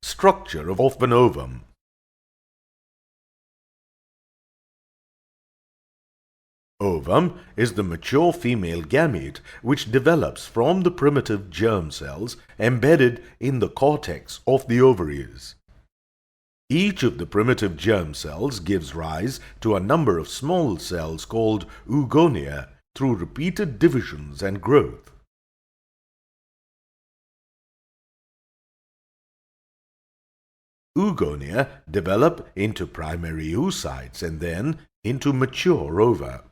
Structure of an ovum. Ovum is the mature female gamete which develops from the primitive germ cells embedded in the cortex of the ovaries. Each of the primitive germ cells gives rise to a number of small cells called oogonia through repeated divisions and growth. Oogonia develop into primary oocytes and then into mature ova.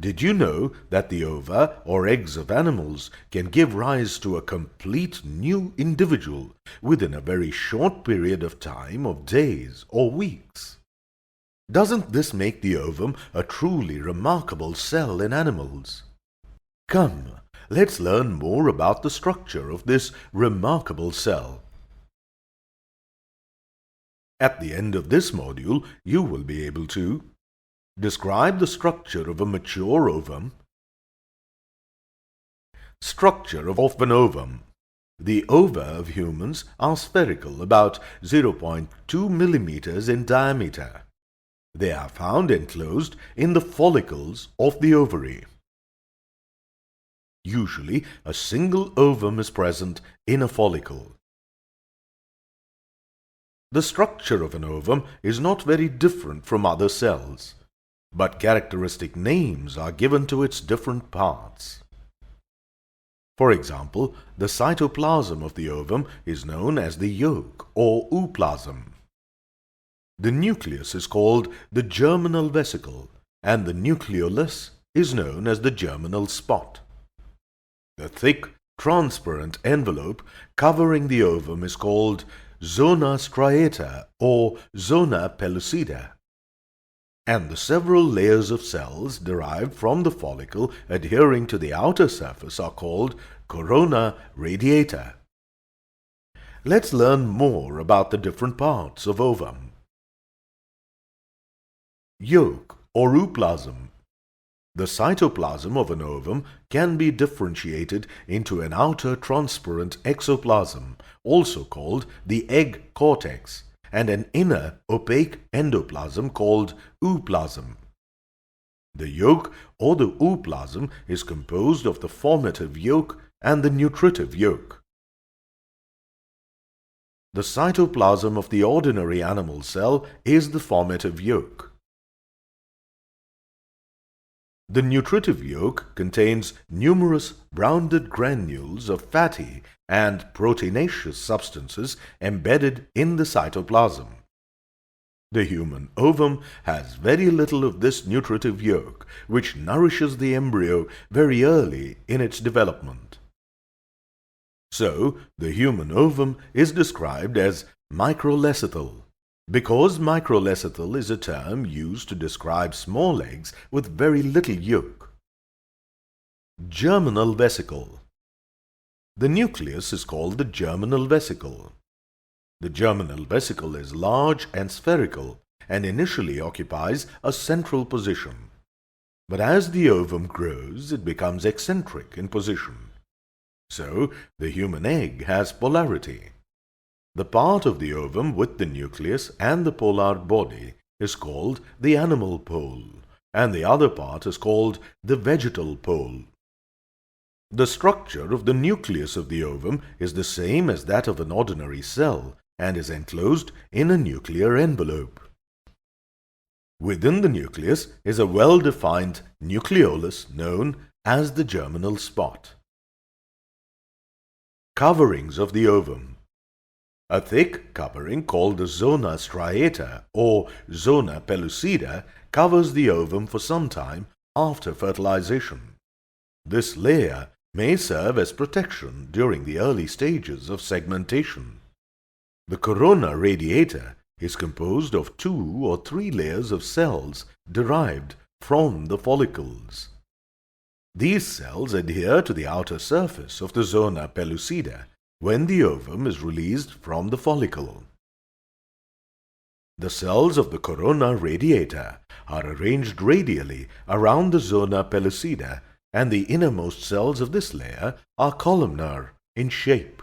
Did you know that the ova or eggs of animals can give rise to a complete new individual within a very short period of time of days or weeks? Doesn't this make the ovum a truly remarkable cell in animals? Come, let's learn more about the structure of this remarkable cell. At the end of this module, you will be able to describe the structure of a mature ovum. Structure of an ovum. The ova of humans are spherical, about 0.2 millimeters in diameter. They are found enclosed in the follicles of the ovary. Usually, a single ovum is present in a follicle. The structure of an ovum is not very different from other cells, but characteristic names are given to its different parts. For example, the cytoplasm of the ovum is known as the yolk or ooplasm. The nucleus is called the germinal vesicle, and the nucleolus is known as the germinal spot. The thick, transparent envelope covering the ovum is called zona striata or zona pellucida, and the several layers of cells derived from the follicle adhering to the outer surface are called corona radiata. Let's learn more about the different parts of ovum. Yolk or ooplasm. The cytoplasm of an ovum can be differentiated into an outer transparent exoplasm, also called the egg cortex, and an inner opaque endoplasm called ooplasm. The yolk or the ooplasm is composed of the formative yolk and the nutritive yolk. The cytoplasm of the ordinary animal cell is the formative yolk. The nutritive yolk contains numerous rounded granules of fatty and proteinaceous substances embedded in the cytoplasm. The human ovum has very little of this nutritive yolk, which nourishes the embryo very early in its development. So, the human ovum is described as microlecithal, because microlecithal is a term used to describe small eggs with very little yolk. Germinal vesicle. The nucleus is called the germinal vesicle. The germinal vesicle is large and spherical and initially occupies a central position. But as the ovum grows, it becomes eccentric in position. So, the human egg has polarity. The part of the ovum with the nucleus and the polar body is called the animal pole, and the other part is called the vegetal pole. The structure of the nucleus of the ovum is the same as that of an ordinary cell and is enclosed in a nuclear envelope. Within the nucleus is a well-defined nucleolus known as the germinal spot. Coverings of the ovum. A thick covering called the zona striata or zona pellucida covers the ovum for some time after fertilization. This layer may serve as protection during the early stages of segmentation. The corona radiata is composed of 2 or 3 layers of cells derived from the follicles. These cells adhere to the outer surface of the zona pellucida when the ovum is released from the follicle. The cells of the corona radiata are arranged radially around the zona pellucida, and the innermost cells of this layer are columnar in shape.